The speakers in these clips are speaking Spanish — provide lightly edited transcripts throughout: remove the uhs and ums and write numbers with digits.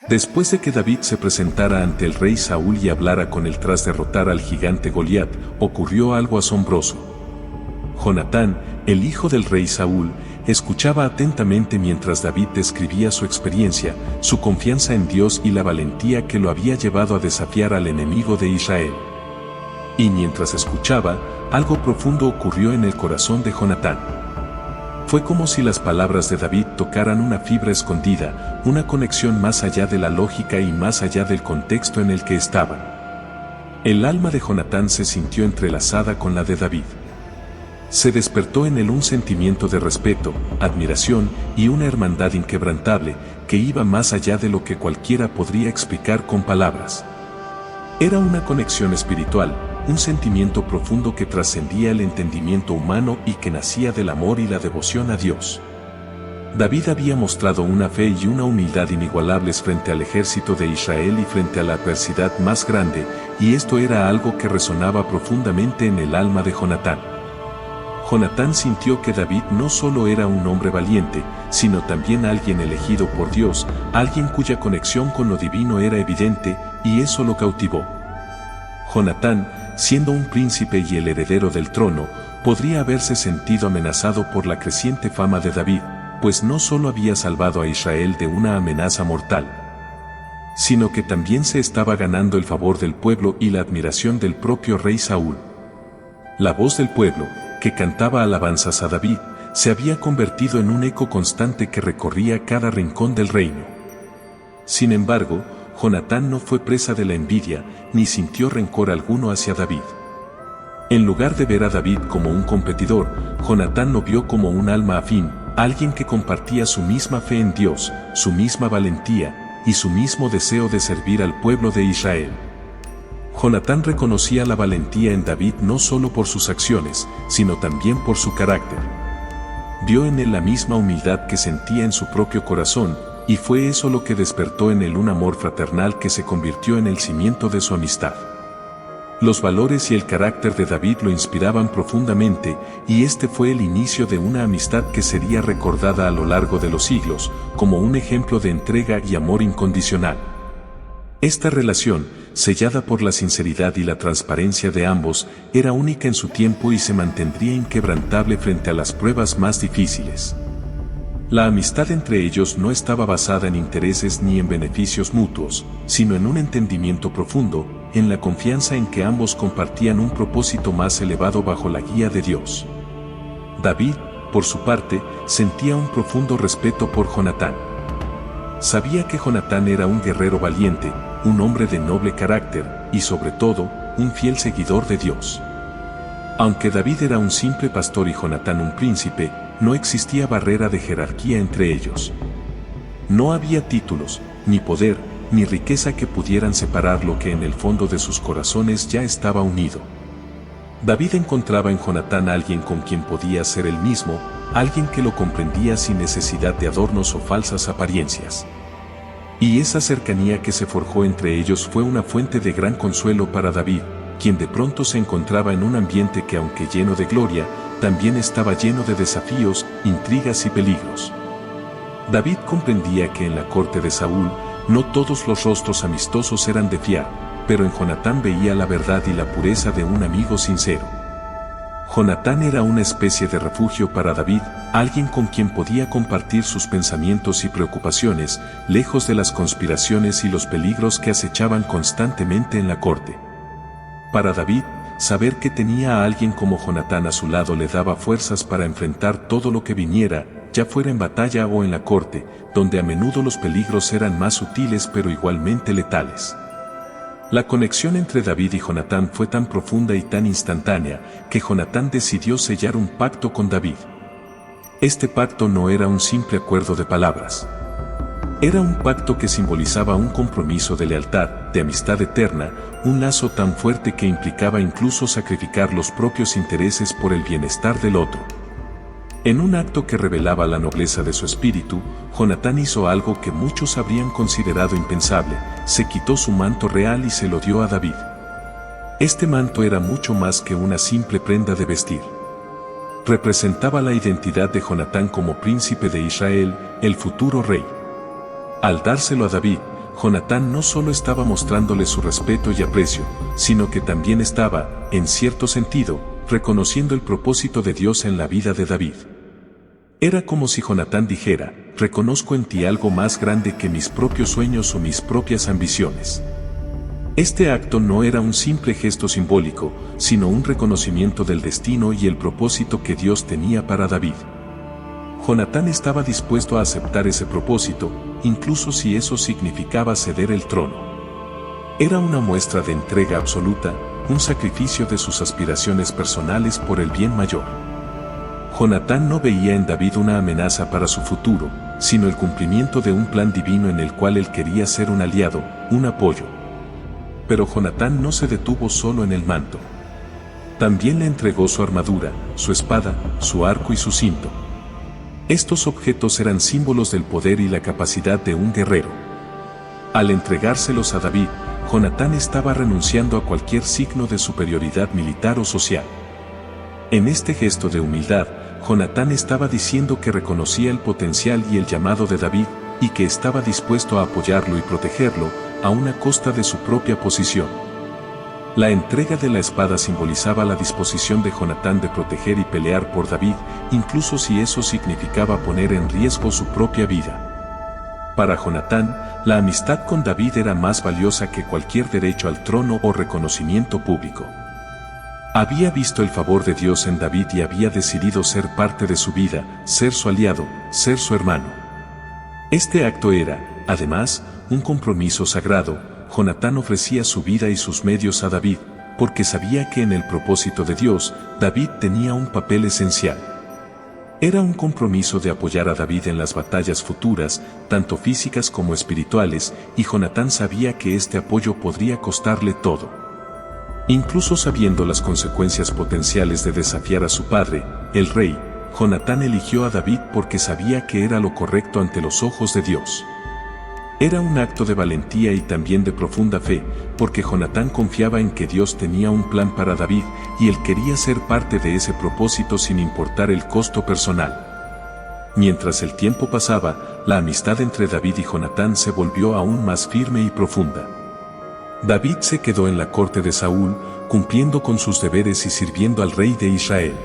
Después de que David se presentara ante el rey Saúl y hablara con él tras derrotar al gigante Goliat, ocurrió algo asombroso. Jonatán, el hijo del rey Saúl, escuchaba atentamente mientras David describía su experiencia, su confianza en Dios y la valentía que lo había llevado a desafiar al enemigo de Israel. Y mientras escuchaba, algo profundo ocurrió en el corazón de Jonatán. Fue como si las palabras de David tocaran una fibra escondida, una conexión más allá de la lógica y más allá del contexto en el que estaban. El alma de Jonatán se sintió entrelazada con la de David. Se despertó en él un sentimiento de respeto, admiración y una hermandad inquebrantable que iba más allá de lo que cualquiera podría explicar con palabras. Era una conexión espiritual, un sentimiento profundo que trascendía el entendimiento humano y que nacía del amor y la devoción a Dios. David había mostrado una fe y una humildad inigualables frente al ejército de Israel y frente a la adversidad más grande, y esto era algo que resonaba profundamente en el alma de Jonatán. Jonatán sintió que David no solo era un hombre valiente, sino también alguien elegido por Dios, alguien cuya conexión con lo divino era evidente, y eso lo cautivó. Jonatán, siendo un príncipe y el heredero del trono, podría haberse sentido amenazado por la creciente fama de David, pues no solo había salvado a Israel de una amenaza mortal, sino que también se estaba ganando el favor del pueblo y la admiración del propio rey Saúl. La voz del pueblo, que cantaba alabanzas a David, se había convertido en un eco constante que recorría cada rincón del reino. Sin embargo, Jonatán no fue presa de la envidia, ni sintió rencor alguno hacia David. En lugar de ver a David como un competidor, Jonatán lo vio como un alma afín, alguien que compartía su misma fe en Dios, su misma valentía, y su mismo deseo de servir al pueblo de Israel. Jonatán reconocía la valentía en David no solo por sus acciones, sino también por su carácter. Vio en él la misma humildad que sentía en su propio corazón, y fue eso lo que despertó en él un amor fraternal que se convirtió en el cimiento de su amistad. Los valores y el carácter de David lo inspiraban profundamente, y este fue el inicio de una amistad que sería recordada a lo largo de los siglos, como un ejemplo de entrega y amor incondicional. Esta relación, sellada por la sinceridad y la transparencia de ambos, era única en su tiempo y se mantendría inquebrantable frente a las pruebas más difíciles. La amistad entre ellos no estaba basada en intereses ni en beneficios mutuos, sino en un entendimiento profundo, en la confianza en que ambos compartían un propósito más elevado bajo la guía de Dios. David, por su parte, sentía un profundo respeto por Jonatán. Sabía que Jonatán era un guerrero valiente, un hombre de noble carácter, y sobre todo, un fiel seguidor de Dios. Aunque David era un simple pastor y Jonatán un príncipe, no existía barrera de jerarquía entre ellos. No había títulos, ni poder, ni riqueza que pudieran separar lo que en el fondo de sus corazones ya estaba unido. David encontraba en Jonatán a alguien con quien podía ser él mismo, alguien que lo comprendía sin necesidad de adornos o falsas apariencias. Y esa cercanía que se forjó entre ellos fue una fuente de gran consuelo para David, quien de pronto se encontraba en un ambiente que, aunque lleno de gloria, también estaba lleno de desafíos, intrigas y peligros. David comprendía que en la corte de Saúl, no todos los rostros amistosos eran de fiar, pero en Jonatán veía la verdad y la pureza de un amigo sincero. Jonatán era una especie de refugio para David, alguien con quien podía compartir sus pensamientos y preocupaciones, lejos de las conspiraciones y los peligros que acechaban constantemente en la corte. Para David, saber que tenía a alguien como Jonatán a su lado le daba fuerzas para enfrentar todo lo que viniera, ya fuera en batalla o en la corte, donde a menudo los peligros eran más sutiles pero igualmente letales. La conexión entre David y Jonatán fue tan profunda y tan instantánea, que Jonatán decidió sellar un pacto con David. Este pacto no era un simple acuerdo de palabras. Era un pacto que simbolizaba un compromiso de lealtad, de amistad eterna, un lazo tan fuerte que implicaba incluso sacrificar los propios intereses por el bienestar del otro. En un acto que revelaba la nobleza de su espíritu, Jonatán hizo algo que muchos habrían considerado impensable: se quitó su manto real y se lo dio a David. Este manto era mucho más que una simple prenda de vestir. Representaba la identidad de Jonatán como príncipe de Israel, el futuro rey. Al dárselo a David, Jonatán no solo estaba mostrándole su respeto y aprecio, sino que también estaba, en cierto sentido, reconociendo el propósito de Dios en la vida de David. Era como si Jonatán dijera: reconozco en ti algo más grande que mis propios sueños o mis propias ambiciones. Este acto no era un simple gesto simbólico, sino un reconocimiento del destino y el propósito que Dios tenía para David. Jonatán estaba dispuesto a aceptar ese propósito, incluso si eso significaba ceder el trono. Era una muestra de entrega absoluta, un sacrificio de sus aspiraciones personales por el bien mayor. Jonatán no veía en David una amenaza para su futuro, sino el cumplimiento de un plan divino en el cual él quería ser un aliado, un apoyo. Pero Jonatán no se detuvo solo en el manto. También le entregó su armadura, su espada, su arco y su cinto. Estos objetos eran símbolos del poder y la capacidad de un guerrero. Al entregárselos a David, Jonatán estaba renunciando a cualquier signo de superioridad militar o social. En este gesto de humildad, Jonatán estaba diciendo que reconocía el potencial y el llamado de David, y que estaba dispuesto a apoyarlo y protegerlo, a una costa de su propia posición. La entrega de la espada simbolizaba la disposición de Jonatán de proteger y pelear por David, incluso si eso significaba poner en riesgo su propia vida. Para Jonatán, la amistad con David era más valiosa que cualquier derecho al trono o reconocimiento público. Había visto el favor de Dios en David y había decidido ser parte de su vida, ser su aliado, ser su hermano. Este acto era, además, un compromiso sagrado. Jonatán ofrecía su vida y sus medios a David, porque sabía que en el propósito de Dios, David tenía un papel esencial. Era un compromiso de apoyar a David en las batallas futuras, tanto físicas como espirituales, y Jonatán sabía que este apoyo podría costarle todo. Incluso sabiendo las consecuencias potenciales de desafiar a su padre, el rey, Jonatán eligió a David porque sabía que era lo correcto ante los ojos de Dios. Era un acto de valentía y también de profunda fe, porque Jonatán confiaba en que Dios tenía un plan para David, y él quería ser parte de ese propósito sin importar el costo personal. Mientras el tiempo pasaba, la amistad entre David y Jonatán se volvió aún más firme y profunda. David se quedó en la corte de Saúl, cumpliendo con sus deberes y sirviendo al rey de Israel.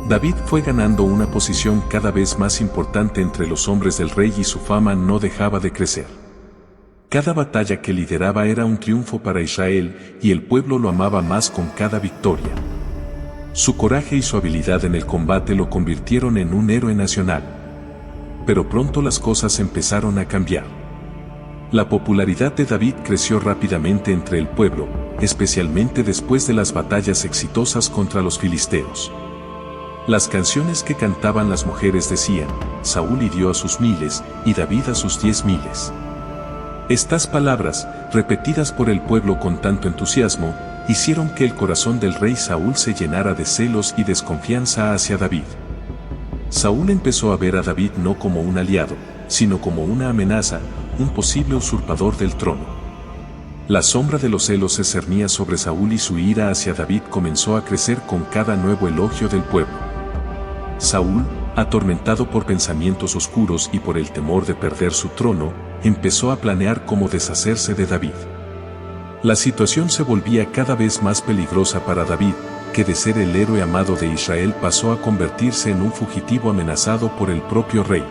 David fue ganando una posición cada vez más importante entre los hombres del rey y su fama no dejaba de crecer. Cada batalla que lideraba era un triunfo para Israel y el pueblo lo amaba más con cada victoria. Su coraje y su habilidad en el combate lo convirtieron en un héroe nacional. Pero pronto las cosas empezaron a cambiar. La popularidad de David creció rápidamente entre el pueblo, especialmente después de las batallas exitosas contra los filisteos. Las canciones que cantaban las mujeres decían: Saúl hirió a sus miles, y David a sus 10,000. Estas palabras, repetidas por el pueblo con tanto entusiasmo, hicieron que el corazón del rey Saúl se llenara de celos y desconfianza hacia David. Saúl empezó a ver a David no como un aliado, sino como una amenaza, un posible usurpador del trono. La sombra de los celos se cernía sobre Saúl y su ira hacia David comenzó a crecer con cada nuevo elogio del pueblo. Saúl, atormentado por pensamientos oscuros y por el temor de perder su trono, empezó a planear cómo deshacerse de David. La situación se volvía cada vez más peligrosa para David, que de ser el héroe amado de Israel pasó a convertirse en un fugitivo amenazado por el propio rey.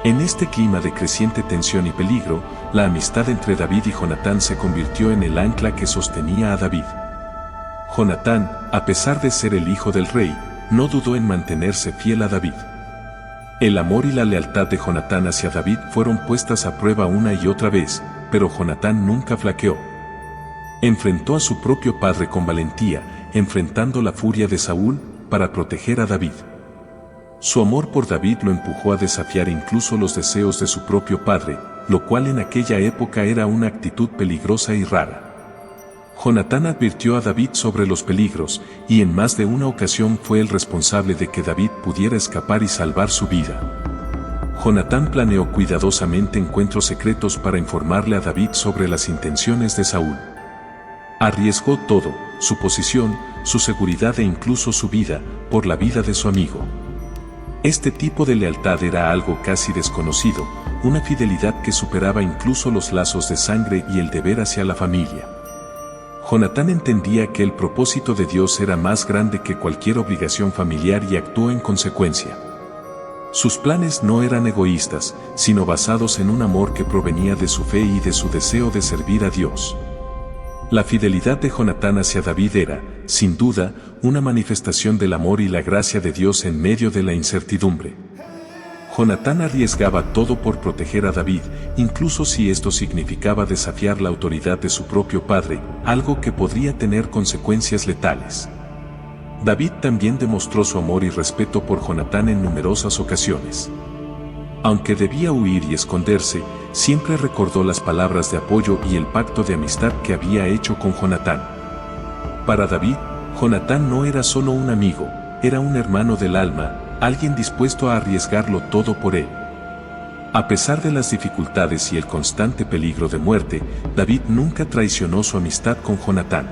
En este clima de creciente tensión y peligro, la amistad entre David y Jonatán se convirtió en el ancla que sostenía a David. Jonatán, a pesar de ser el hijo del rey, no dudó en mantenerse fiel a David. El amor y la lealtad de Jonatán hacia David fueron puestas a prueba una y otra vez, pero Jonatán nunca flaqueó. Enfrentó a su propio padre con valentía, enfrentando la furia de Saúl, para proteger a David. Su amor por David lo empujó a desafiar incluso los deseos de su propio padre, lo cual en aquella época era una actitud peligrosa y rara. Jonatán advirtió a David sobre los peligros, y en más de una ocasión fue el responsable de que David pudiera escapar y salvar su vida. Jonatán planeó cuidadosamente encuentros secretos para informarle a David sobre las intenciones de Saúl. Arriesgó todo, su posición, su seguridad e incluso su vida, por la vida de su amigo. Este tipo de lealtad era algo casi desconocido, una fidelidad que superaba incluso los lazos de sangre y el deber hacia la familia. Jonatán entendía que el propósito de Dios era más grande que cualquier obligación familiar y actuó en consecuencia. Sus planes no eran egoístas, sino basados en un amor que provenía de su fe y de su deseo de servir a Dios. La fidelidad de Jonatán hacia David era, sin duda, una manifestación del amor y la gracia de Dios en medio de la incertidumbre. Jonatán arriesgaba todo por proteger a David, incluso si esto significaba desafiar la autoridad de su propio padre, algo que podría tener consecuencias letales. David también demostró su amor y respeto por Jonatán en numerosas ocasiones. Aunque debía huir y esconderse, siempre recordó las palabras de apoyo y el pacto de amistad que había hecho con Jonatán. Para David, Jonatán no era solo un amigo, era un hermano del alma, alguien dispuesto a arriesgarlo todo por él. A pesar de las dificultades y el constante peligro de muerte, David nunca traicionó su amistad con Jonatán.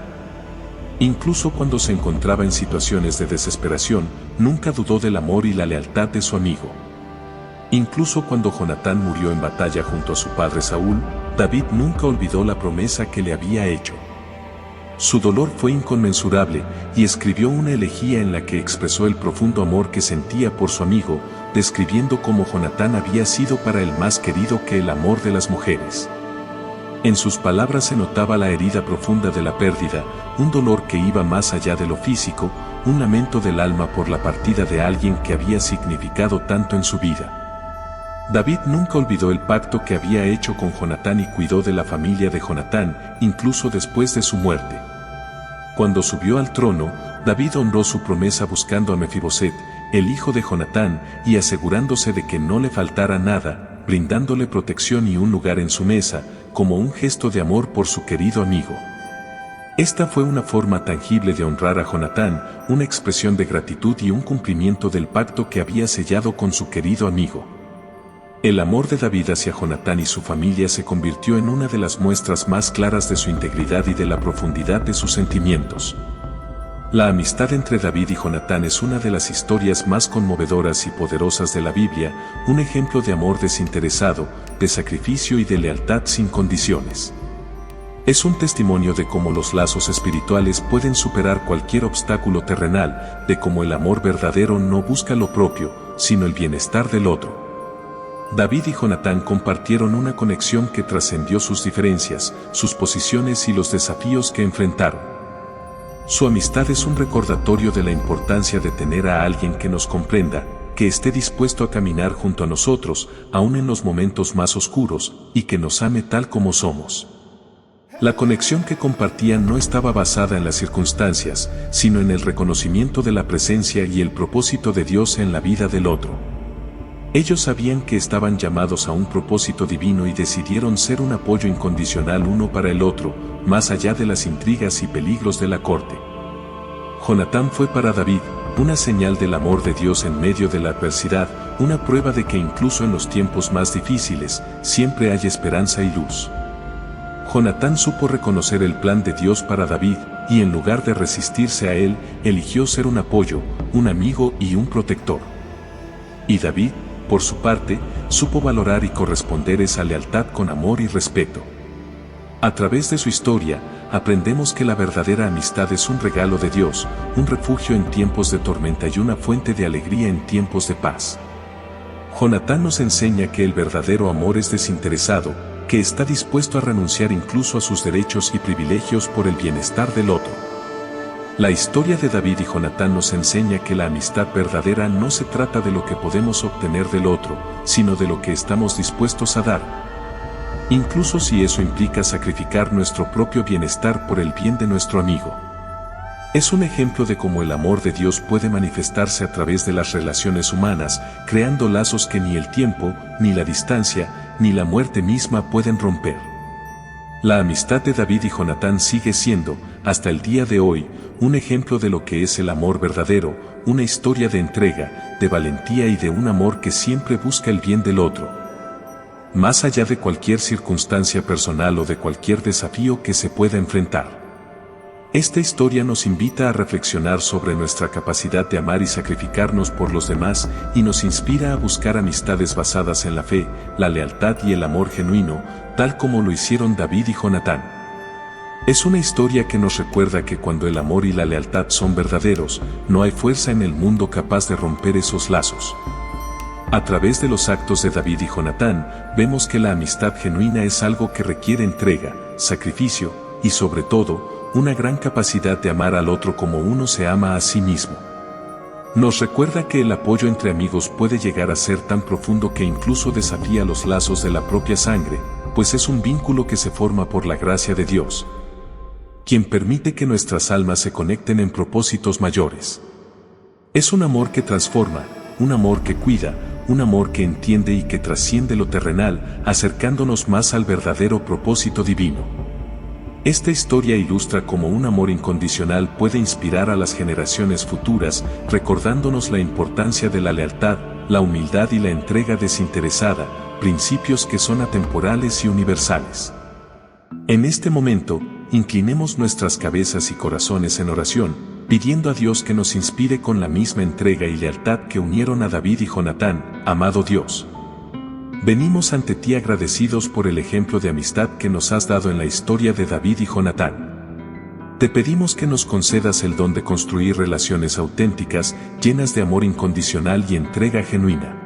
Incluso cuando se encontraba en situaciones de desesperación, nunca dudó del amor y la lealtad de su amigo. Incluso cuando Jonatán murió en batalla junto a su padre Saúl, David nunca olvidó la promesa que le había hecho. Su dolor fue inconmensurable y escribió una elegía en la que expresó el profundo amor que sentía por su amigo, describiendo cómo Jonatán había sido para él más querido que el amor de las mujeres. En sus palabras se notaba la herida profunda de la pérdida, un dolor que iba más allá de lo físico, un lamento del alma por la partida de alguien que había significado tanto en su vida. David nunca olvidó el pacto que había hecho con Jonatán y cuidó de la familia de Jonatán, incluso después de su muerte. Cuando subió al trono, David honró su promesa buscando a Mefiboset, el hijo de Jonatán, y asegurándose de que no le faltara nada, brindándole protección y un lugar en su mesa, como un gesto de amor por su querido amigo. Esta fue una forma tangible de honrar a Jonatán, una expresión de gratitud y un cumplimiento del pacto que había sellado con su querido amigo. El amor de David hacia Jonatán y su familia se convirtió en una de las muestras más claras de su integridad y de la profundidad de sus sentimientos. La amistad entre David y Jonatán es una de las historias más conmovedoras y poderosas de la Biblia, un ejemplo de amor desinteresado, de sacrificio y de lealtad sin condiciones. Es un testimonio de cómo los lazos espirituales pueden superar cualquier obstáculo terrenal, de cómo el amor verdadero no busca lo propio, sino el bienestar del otro. David y Jonatán compartieron una conexión que trascendió sus diferencias, sus posiciones y los desafíos que enfrentaron. Su amistad es un recordatorio de la importancia de tener a alguien que nos comprenda, que esté dispuesto a caminar junto a nosotros, aun en los momentos más oscuros, y que nos ame tal como somos. La conexión que compartían no estaba basada en las circunstancias, sino en el reconocimiento de la presencia y el propósito de Dios en la vida del otro. Ellos sabían que estaban llamados a un propósito divino y decidieron ser un apoyo incondicional uno para el otro, más allá de las intrigas y peligros de la corte. Jonatán fue para David una señal del amor de Dios en medio de la adversidad, una prueba de que incluso en los tiempos más difíciles, siempre hay esperanza y luz. Jonatán supo reconocer el plan de Dios para David, y en lugar de resistirse a él, eligió ser un apoyo, un amigo y un protector. Y David, por su parte, supo valorar y corresponder esa lealtad con amor y respeto. A través de su historia, aprendemos que la verdadera amistad es un regalo de Dios, un refugio en tiempos de tormenta y una fuente de alegría en tiempos de paz. Jonatán nos enseña que el verdadero amor es desinteresado, que está dispuesto a renunciar incluso a sus derechos y privilegios por el bienestar del otro. La historia de David y Jonatán nos enseña que la amistad verdadera no se trata de lo que podemos obtener del otro, sino de lo que estamos dispuestos a dar. Incluso si eso implica sacrificar nuestro propio bienestar por el bien de nuestro amigo. Es un ejemplo de cómo el amor de Dios puede manifestarse a través de las relaciones humanas, creando lazos que ni el tiempo, ni la distancia, ni la muerte misma pueden romper. La amistad de David y Jonatán sigue siendo, hasta el día de hoy, un ejemplo de lo que es el amor verdadero, una historia de entrega, de valentía y de un amor que siempre busca el bien del otro. Más allá de cualquier circunstancia personal o de cualquier desafío que se pueda enfrentar. Esta historia nos invita a reflexionar sobre nuestra capacidad de amar y sacrificarnos por los demás y nos inspira a buscar amistades basadas en la fe, la lealtad y el amor genuino, tal como lo hicieron David y Jonatán. Es una historia que nos recuerda que cuando el amor y la lealtad son verdaderos, no hay fuerza en el mundo capaz de romper esos lazos. A través de los actos de David y Jonatán, vemos que la amistad genuina es algo que requiere entrega, sacrificio y sobre todo, una gran capacidad de amar al otro como uno se ama a sí mismo. Nos recuerda que el apoyo entre amigos puede llegar a ser tan profundo que incluso desafía los lazos de la propia sangre, pues es un vínculo que se forma por la gracia de Dios, quien permite que nuestras almas se conecten en propósitos mayores. Es un amor que transforma, un amor que cuida, un amor que entiende y que trasciende lo terrenal, acercándonos más al verdadero propósito divino. Esta historia ilustra cómo un amor incondicional puede inspirar a las generaciones futuras, recordándonos la importancia de la lealtad, la humildad y la entrega desinteresada, principios que son atemporales y universales. En este momento, inclinemos nuestras cabezas y corazones en oración, pidiendo a Dios que nos inspire con la misma entrega y lealtad que unieron a David y Jonatán. Amado Dios, venimos ante ti agradecidos por el ejemplo de amistad que nos has dado en la historia de David y Jonatán. Te pedimos que nos concedas el don de construir relaciones auténticas, llenas de amor incondicional y entrega genuina.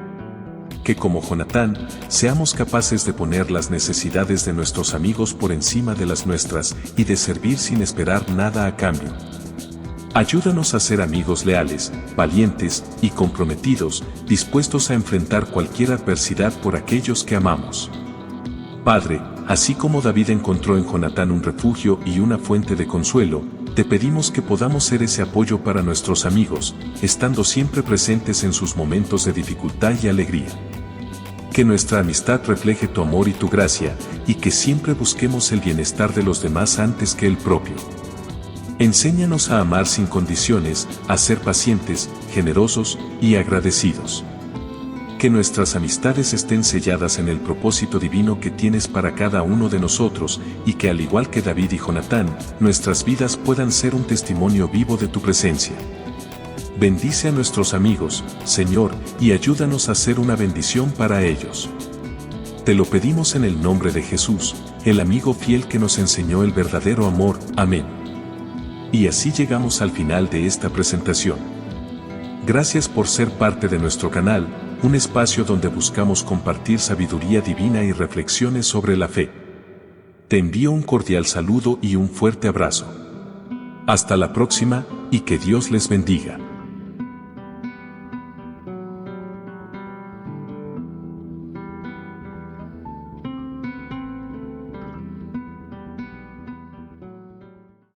Que como Jonatán, seamos capaces de poner las necesidades de nuestros amigos por encima de las nuestras y de servir sin esperar nada a cambio. Ayúdanos a ser amigos leales, valientes y comprometidos, dispuestos a enfrentar cualquier adversidad por aquellos que amamos. Padre, así como David encontró en Jonatán un refugio y una fuente de consuelo, te pedimos que podamos ser ese apoyo para nuestros amigos, estando siempre presentes en sus momentos de dificultad y alegría. Que nuestra amistad refleje tu amor y tu gracia, y que siempre busquemos el bienestar de los demás antes que el propio. Enséñanos a amar sin condiciones, a ser pacientes, generosos y agradecidos. Que nuestras amistades estén selladas en el propósito divino que tienes para cada uno de nosotros y que al igual que David y Jonatán, nuestras vidas puedan ser un testimonio vivo de tu presencia. Bendice a nuestros amigos, Señor, y ayúdanos a ser una bendición para ellos. Te lo pedimos en el nombre de Jesús, el amigo fiel que nos enseñó el verdadero amor. Amén. Y así llegamos al final de esta presentación. Gracias por ser parte de nuestro canal, un espacio donde buscamos compartir sabiduría divina y reflexiones sobre la fe. Te envío un cordial saludo y un fuerte abrazo. Hasta la próxima, y que Dios les bendiga.